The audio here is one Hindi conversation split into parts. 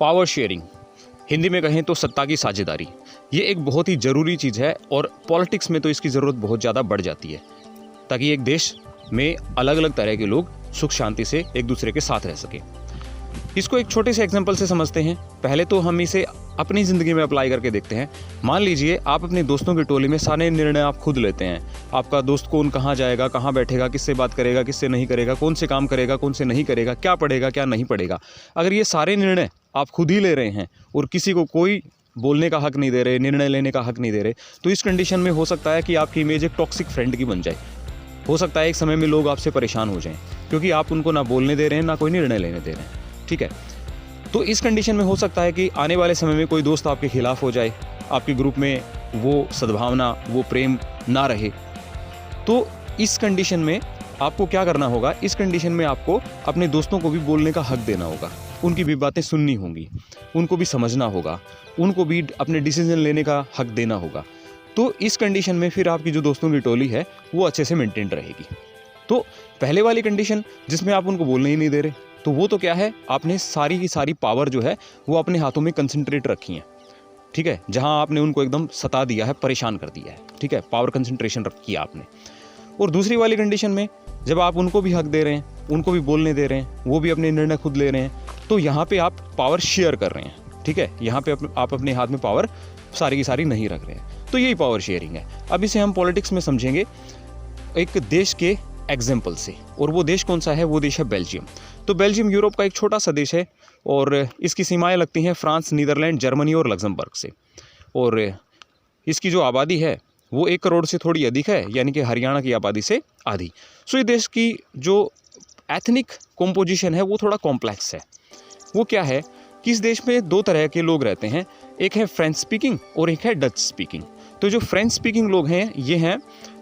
पावर शेयरिंग, हिंदी में कहें तो सत्ता की साझेदारी, ये एक बहुत ही ज़रूरी चीज़ है और पॉलिटिक्स में तो इसकी ज़रूरत बहुत ज़्यादा बढ़ जाती है, ताकि एक देश में अलग अलग तरह के लोग सुख शांति से एक दूसरे के साथ रह सकें। इसको एक छोटे से एग्जांपल से समझते हैं। पहले तो हम इसे अपनी ज़िंदगी में अप्लाई करके देखते हैं। मान लीजिए आप अपने दोस्तों की टोली में सारे निर्णय आप खुद लेते हैं। आपका दोस्त कौन कहाँ जाएगा, कहाँ बैठेगा, किससे बात करेगा, किससे नहीं करेगा, कौन से काम करेगा, कौन से नहीं करेगा, क्या पढ़ेगा, क्या नहीं पढ़ेगा। अगर ये सारे निर्णय आप खुद ही ले रहे हैं और किसी को कोई बोलने का हक नहीं दे रहे, निर्णय लेने का हक नहीं दे रहे, तो इस कंडीशन में हो सकता है कि आपकी इमेज एक टॉक्सिक फ्रेंड की बन जाए। हो सकता है एक समय में लोग आपसे परेशान हो जाएं, क्योंकि आप उनको ना बोलने दे रहे हैं, ना कोई निर्णय लेने दे रहे हैं। ठीक है, तो इस कंडीशन में हो सकता है कि आने वाले समय में कोई दोस्त आपके खिलाफ हो जाए, आपके ग्रुप में वो सद्भावना, वो प्रेम ना रहे। तो इस कंडीशन में आपको क्या करना होगा? इस कंडीशन में आपको अपने दोस्तों को भी बोलने का हक देना होगा, उनकी भी बातें सुननी होंगी, उनको भी समझना होगा, उनको भी अपने डिसीजन लेने का हक देना होगा। तो इस कंडीशन में फिर आपकी जो दोस्तों की टोली है वो अच्छे से मेंटेन रहेगी। तो पहले वाली कंडीशन जिसमें आप उनको बोलने ही नहीं दे रहे, तो वो तो क्या है, आपने सारी की सारी पावर जो है वो अपने हाथों में कंसंट्रेट रखी है। ठीक है, जहां आपने उनको एकदम सता दिया है, परेशान कर दिया है। ठीक है, पावर कंसंट्रेशन किया आपने। और दूसरी वाली कंडीशन में जब आप उनको भी हक दे रहे हैं, उनको भी बोलने दे रहे हैं, वो भी अपने निर्णय खुद ले रहे हैं, तो यहाँ पे आप पावर शेयर कर रहे हैं। ठीक है, यहाँ पे आप अपने हाथ में पावर सारी की सारी नहीं रख रहे हैं। तो यही पावर शेयरिंग है। अब इसे हम पॉलिटिक्स में समझेंगे एक देश के एग्जाम्पल से, और वो देश कौन सा है? वो देश है बेल्जियम। तो बेल्जियम यूरोप का एक छोटा सा देश है और इसकी सीमाएं लगती हैं फ्रांस, नीदरलैंड, जर्मनी और लग्जमबर्ग से। और इसकी जो आबादी है वो 1 करोड़ से थोड़ी अधिक है, यानी कि हरियाणा की आबादी से आधी। सो ये देश की जो एथनिक कॉम्पोजिशन है वो थोड़ा कॉम्प्लेक्स है। वो क्या है कि इस देश में 2 तरह के लोग रहते हैं, एक है फ्रेंच स्पीकिंग और एक है डच स्पीकिंग। तो जो फ्रेंच स्पीकिंग लोग हैं ये हैं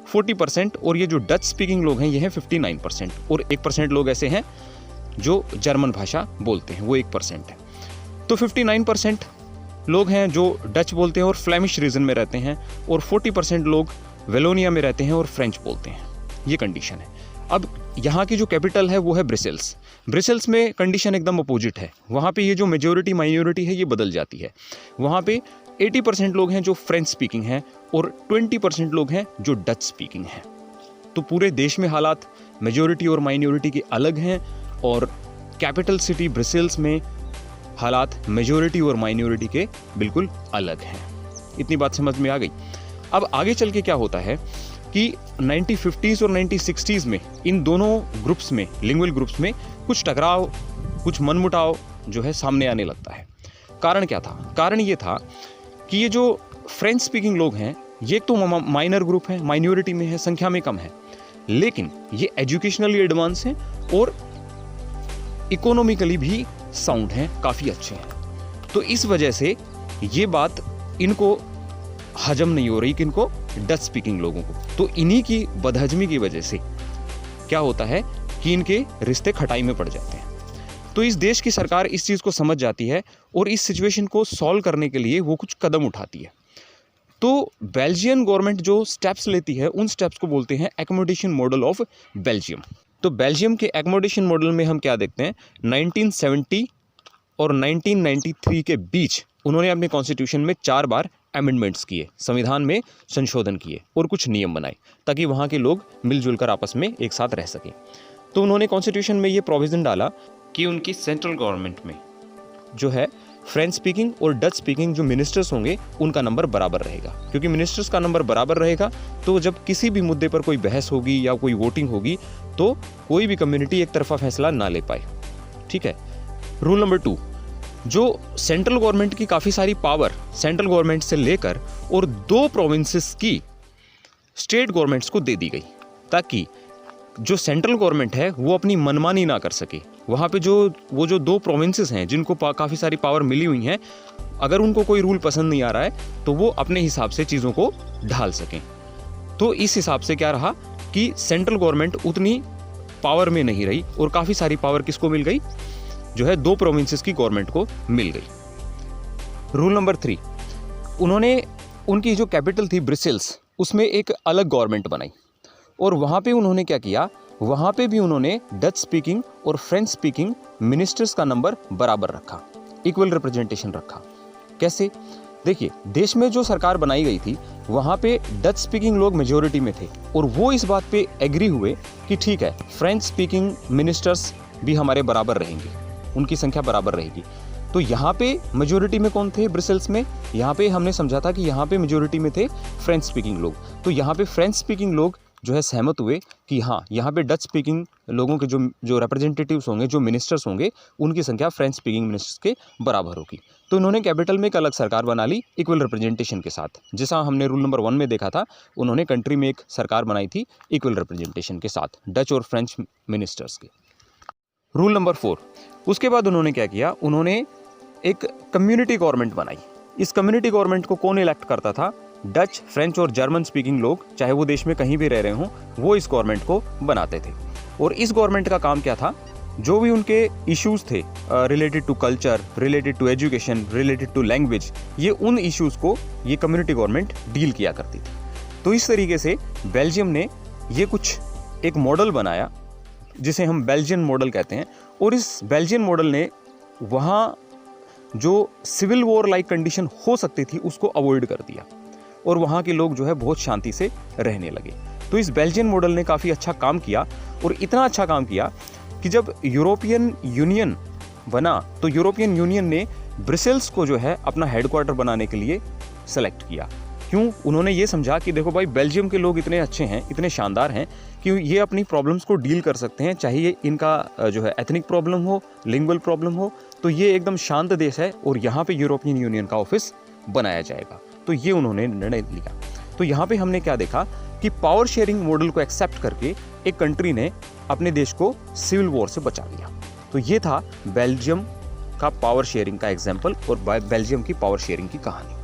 40% और ये जो डच स्पीकिंग लोग हैं ये हैं 59%, और 1% लोग ऐसे हैं जो जर्मन भाषा बोलते हैं, वो 1% है। तो 59% लोग हैं जो डच बोलते हैं और फ्लेमिश रीजन में रहते हैं, और 40% लोग वेलोनिया में रहते हैं और फ्रेंच बोलते हैं। ये कंडीशन है। अब यहाँ की जो कैपिटल है वो है ब्रिसेल्स। ब्रिसेल्स में कंडीशन एकदम अपोजिट है। वहाँ पे ये जो मेजॉरिटी माइनॉरिटी है ये बदल जाती है। वहाँ पे 80% लोग हैं जो फ्रेंच स्पीकिंग हैं और 20% लोग हैं जो डच स्पीकिंग हैं। तो पूरे देश में हालात मेजॉरिटी और माइनॉरिटी के अलग हैं, और कैपिटल सिटी ब्रिसेल्स में हालात मेजॉरिटी और माइनॉरिटी के बिल्कुल अलग हैं। इतनी बात समझ में आ गई। अब आगे चल के क्या होता है कि 1950s और 1960s में इन दोनों ग्रुप्स में, लिंगुअल ग्रुप्स में कुछ टकराव, कुछ मनमुटाव जो है सामने आने लगता है। कारण क्या था? कारण ये था कि ये जो फ्रेंच स्पीकिंग लोग हैं ये एक तो माइनर ग्रुप है, माइनॉरिटी में है, संख्या में कम है, लेकिन ये एजुकेशनली एडवांस हैं और इकोनॉमिकली भी साउंड हैं, काफ़ी अच्छे हैं। तो इस वजह से ये बात इनको हजम नहीं हो रही, किनको? डच स्पीकिंग लोगों को। तो इन्हीं की बदहजमी की वजह से क्या होता है कि इनके रिश्ते खटाई में पड़ जाते हैं। तो इस देश की सरकार इस चीज़ को समझ जाती है और इस सिचुएशन को सॉल्व करने के लिए वो कुछ कदम उठाती है। तो बेल्जियन गवर्नमेंट जो स्टेप्स लेती है उन स्टेप्स को बोलते हैं एकोमोडेशन मॉडल ऑफ बेल्जियम। तो बेल्जियम के एकोमोडेशन मॉडल में हम क्या देखते हैं? 1970 और 1993 के बीच उन्होंने अपने कॉन्स्टिट्यूशन में 4 बार अमेंडमेंट्स किए, संविधान में संशोधन किए और कुछ नियम बनाए ताकि वहाँ के लोग मिलजुल कर आपस में एक साथ रह सकें। तो उन्होंने कॉन्स्टिट्यूशन में ये प्रोविज़न डाला कि उनकी सेंट्रल गवर्नमेंट में जो है फ्रेंच स्पीकिंग और डच स्पीकिंग जो मिनिस्टर्स होंगे उनका नंबर बराबर रहेगा, क्योंकि मिनिस्टर्स का नंबर बराबर रहेगा तो जब किसी भी मुद्दे पर कोई बहस होगी या कोई वोटिंग होगी तो कोई भी कम्युनिटी एक तरफा फैसला ना ले पाए। ठीक है। रूल नंबर 2, जो सेंट्रल गवर्नमेंट की काफ़ी सारी पावर सेंट्रल गवर्नमेंट से लेकर और 2 प्रोविंसेस की स्टेट गवर्नमेंट्स को दे दी गई, ताकि जो सेंट्रल गवर्नमेंट है वो अपनी मनमानी ना कर सके। वहाँ पे जो 2 प्रोविंसेस हैं जिनको काफ़ी सारी पावर मिली हुई हैं, अगर उनको कोई रूल पसंद नहीं आ रहा है तो वो अपने हिसाब से चीज़ों को ढाल सकें। तो इस हिसाब से क्या रहा कि सेंट्रल गवर्नमेंट उतनी पावर में नहीं रही और काफ़ी सारी पावर किसको मिल गई? जो है 2 प्रोविंसेस की गवर्नमेंट को मिल गई। रूल नंबर 3, उन्होंने उनकी जो कैपिटल थी ब्रिसेल्स उसमें एक अलग गवर्नमेंट बनाई और वहाँ पे उन्होंने क्या किया, वहाँ पे भी उन्होंने डच स्पीकिंग और फ्रेंच स्पीकिंग मिनिस्टर्स का नंबर बराबर रखा। इक्वल रिप्रेजेंटेशन रखा। कैसे? देखिए, देश में जो सरकार बनाई गई थी वहाँ पे डच स्पीकिंग लोग मेजोरिटी में थे और वो इस बात पे एग्री हुए कि ठीक है, फ्रेंच स्पीकिंग मिनिस्टर्स भी हमारे बराबर रहेंगे, उनकी संख्या बराबर रहेगी। तो यहाँ पे मेजोरिटी में कौन थे ब्रसेल्स में? यहाँ पे हमने समझा था कि यहाँ पे मेजोरिटी में थे फ्रेंच स्पीकिंग लोग। तो यहाँ पे फ्रेंच स्पीकिंग लोग जो है सहमत हुए कि हाँ, यहाँ पे डच स्पीकिंग लोगों के जो रिप्रेजेंटेटिव्स होंगे, जो मिनिस्टर्स होंगे, उनकी संख्या फ्रेंच स्पीकिंग मिनिस्टर्स के बराबर होगी। तो इन्होंने कैपिटल में एक अलग सरकार बना ली इक्वल रिप्रेजेंटेशन के साथ। जैसा हमने रूल नंबर 1 में देखा था, उन्होंने कंट्री में एक सरकार बनाई थी इक्वल रिप्रेजेंटेशन के साथ, डच और फ्रेंच मिनिस्टर्स के। रूल नंबर 4, उसके बाद उन्होंने क्या किया, उन्होंने एक कम्युनिटी गवर्नमेंट बनाई। इस कम्युनिटी गवर्नमेंट को कौन इलेक्ट करता था? डच, फ्रेंच और जर्मन स्पीकिंग लोग, चाहे वो देश में कहीं भी रह रहे हों, वो इस गवर्नमेंट को बनाते थे। और इस गवर्नमेंट का काम क्या था? जो भी उनके इश्यूज थे related to culture, related to education, related to language, ये उन इश्यूज को ये कम्युनिटी गवर्नमेंट डील किया करती थी। तो इस तरीके से बेल्जियम ने ये कुछ एक मॉडल बनाया जिसे हम बेल्जियन मॉडल कहते हैं। और इस बेल्जियन मॉडल ने वहाँ जो सिविल वॉर लाइक कंडीशन हो सकती थी उसको अवॉइड कर दिया और वहाँ के लोग जो है बहुत शांति से रहने लगे। तो इस बेल्जियन मॉडल ने काफ़ी अच्छा काम किया और इतना अच्छा काम किया कि जब यूरोपियन यूनियन बना तो यूरोपियन यूनियन ने ब्रसेल्स को जो है अपना हेडक्वार्टर बनाने के लिए सेलेक्ट किया। क्यों? उन्होंने ये समझा कि देखो भाई, बेल्जियम के लोग इतने अच्छे हैं, इतने शानदार हैं कि ये अपनी प्रॉब्लम्स को डील कर सकते हैं, चाहे ये इनका जो है एथनिक प्रॉब्लम हो, लिंगुअल प्रॉब्लम हो, तो ये एकदम शांत देश है और यहाँ पे यूरोपियन यूनियन का ऑफिस बनाया जाएगा। तो ये उन्होंने निर्णय लिया। तो यहाँ पे हमने क्या देखा कि पावर शेयरिंग मॉडल को एक्सेप्ट करके एक कंट्री ने अपने देश को सिविल वॉर से बचा लिया। तो ये था बेल्जियम का पावर शेयरिंग का एग्जाम्पल और बेल्जियम की पावर शेयरिंग की कहानी।